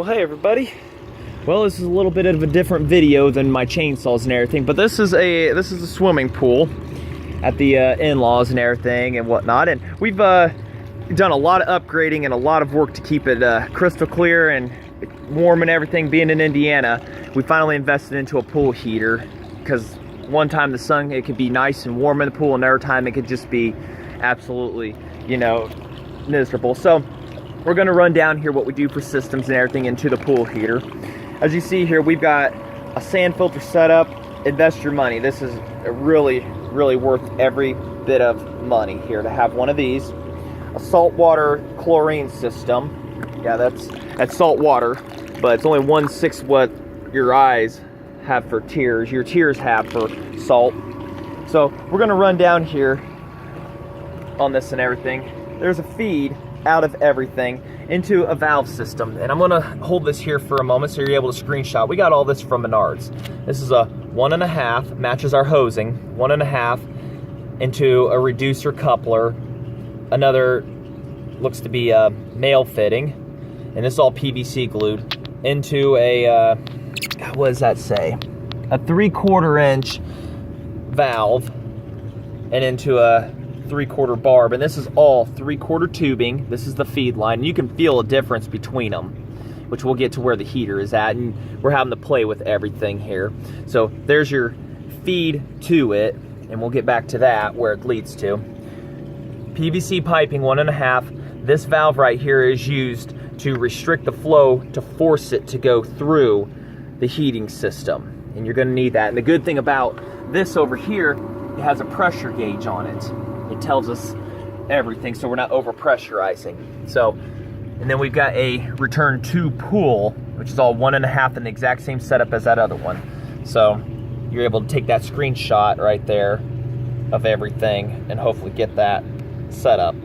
Well, hey everybody. Well, this is a little bit of a different video than my chainsaws and everything, but this is a swimming pool at the in-laws and everything and whatnot, and we've done a lot of upgrading and a lot of work to keep it crystal clear and warm and everything. Being in Indiana, we finally invested into a pool heater because one time the sun, it could be nice and warm in the pool, and another time it could just be absolutely, you know, miserable. So we're going to run down here what we do for systems and everything into the pool heater. As you see here, we've got a sand filter setup. Invest your money. This is really worth every bit of money here to have one of these. A saltwater chlorine system. Yeah, that's salt water, but it's only 1/6 what your eyes have for tears. Your tears have for salt. So we're going to run down here on this and everything. There's a feed out of everything into a valve system, and I'm going to hold this here for a moment so you're able to screenshot. We got all this from Menards. This is a 1.5, matches our hosing, 1.5 into a reducer coupler. Another looks to be a male fitting, and this is all PVC glued into a what does that say, a 3/4 inch valve and into a 3/4 barb, and this is all 3/4 tubing. This is the feed line. You can feel a difference between them, which we'll get to where the heater is at, and we're having to play with everything here. So there's your feed to it, and we'll get back to that where it leads to. PVC piping 1.5. This valve right here is used to restrict the flow to force it to go through the heating system, and you're going to need that. And the good thing about this over here, it has a pressure gauge on it. It tells us everything, so we're not over pressurizing. So, and then we've got a return to pool, which is all 1.5 in the exact same setup as that other one. So you're able to take that screenshot right there of everything and hopefully get that set up.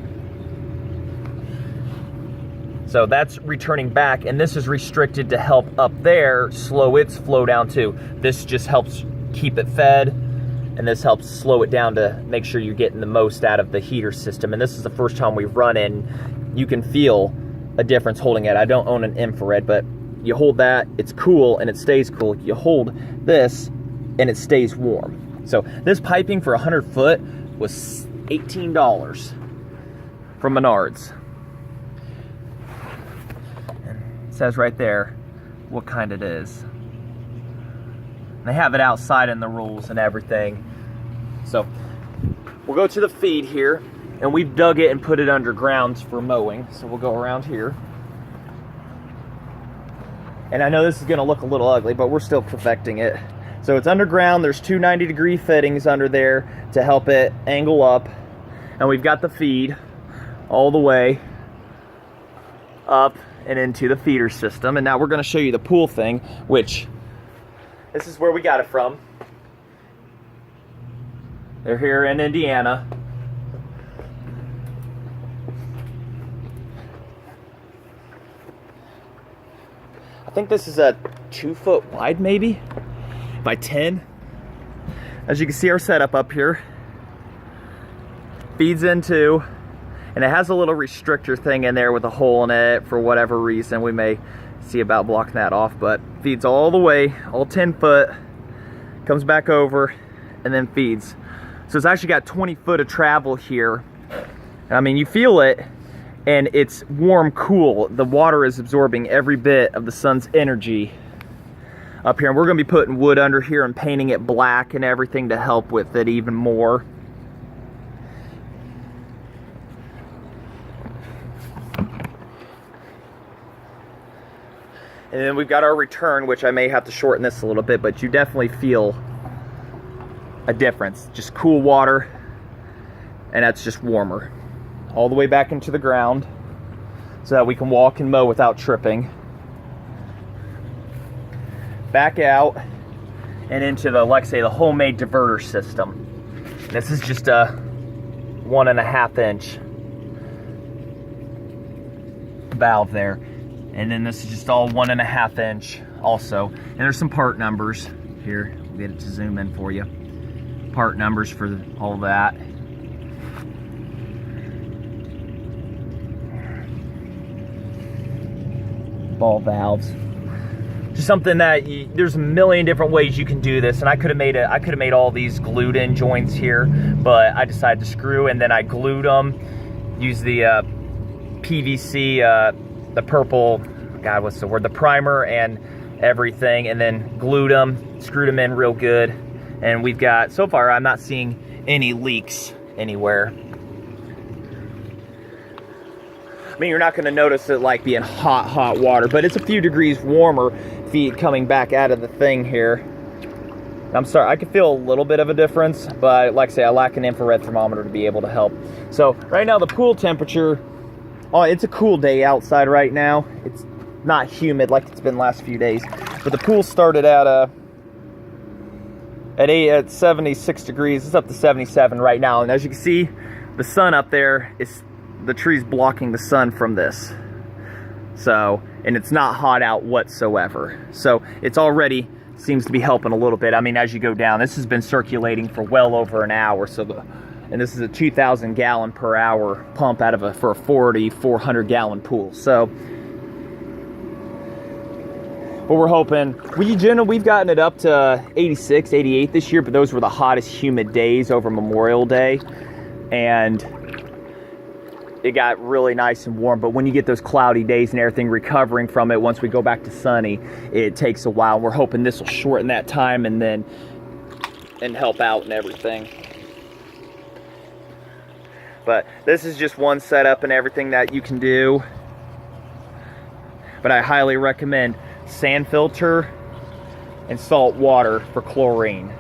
So that's returning back, and this is restricted to help up there slow its flow down too. This just helps keep it fed, and this helps slow it down to make sure you're getting the most out of the heater system. And this is the first time we've run in. You can feel a difference holding it. I don't own an infrared, but you hold that, it's cool and it stays cool. You hold this and it stays warm. So this piping for 100 foot was $18 from Menards. And it says right there what kind it is. They have it outside in the rules and everything. So we'll go to the feed here, and we've dug it and put it underground for mowing. So we'll go around here. And I know this is gonna look a little ugly, but we're still perfecting it. So it's underground. There's two 90-degree fittings under there to help it angle up. And we've got the feed all the way up and into the feeder system. And now we're gonna show you the pool thing, which this is where we got it from. They're here in Indiana. I think this is a 2 foot wide, maybe by 10. As you can see, our setup up here feeds into, and it has a little restrictor thing in there with a hole in it for whatever reason. We may see about blocking that off, but feeds all the way, all 10 foot, comes back over, and then feeds. So it's actually got 20 foot of travel here. I mean, you feel it, and it's warm, cool. The water is absorbing every bit of the sun's energy up here. And we're gonna be putting wood under here and painting it black and everything to help with it even more. And then we've got our return, which I may have to shorten this a little bit, but you definitely feel a difference. Just cool water, and that's just warmer. All the way back into the ground so that we can walk and mow without tripping. Back out and into the, like I say, the homemade diverter system. This is just a 1.5 inch valve there. And then this is just all 1.5 inch also. And there's some part numbers here. We'll get it to zoom in for you. Part numbers for all that. ball valves. Just something that there's a million different ways you can do this, and I could have made all these glued in joints here, but I decided to screw, and then I glued them. Use the PVC, the purple, God, what's the word? The primer and everything, and then glued them, screwed them in real good, and we've got, so far I'm not seeing any leaks anywhere. I mean, you're not going to notice it like being hot water, but it's a few degrees warmer feet coming back out of the thing here. I'm sorry, I can feel a little bit of a difference, but like I say, I lack an infrared thermometer to be able to help. So right now the pool temperature, it's a cool day outside right now. It's not humid like it's been the last few days, but the pool started at 76 degrees. It's up to 77 right now, and as you can see, the sun up there is, the tree's blocking the sun from this. So, and it's not hot out whatsoever. So it's already seems to be helping a little bit. I mean, as you go down, this has been circulating for well over an hour. So, and this is a 2,000 gallon per hour pump out of for a 400 gallon pool. So, but we're hoping, we've gotten it up to 86, 88 this year, but those were the hottest humid days over Memorial Day. And it got really nice and warm, but when you get those cloudy days and everything, recovering from it, once we go back to sunny, it takes a while. We're hoping this will shorten that time and help out and everything. But this is just one setup and everything that you can do. But I highly recommend sand filter and salt water for chlorine.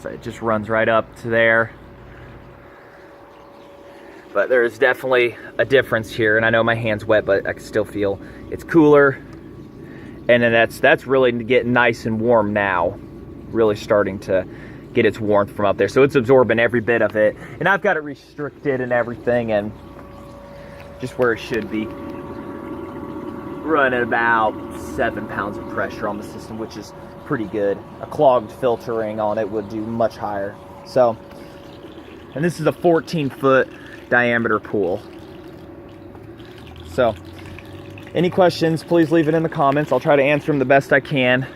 So it just runs right up to there. But there is definitely a difference here, and I know my hand's wet, but I can still feel it's cooler. And then that's really getting nice and warm now. Really starting to get its warmth from up there. So it's absorbing every bit of it. And I've got it restricted and everything, and just where it should be. Running about 7 pounds of pressure on the system, which is pretty good. A clogged filtering on it would do much higher. So, and this is a 14-foot diameter pool. So, any questions, please leave it in the comments. I'll try to answer them the best I can.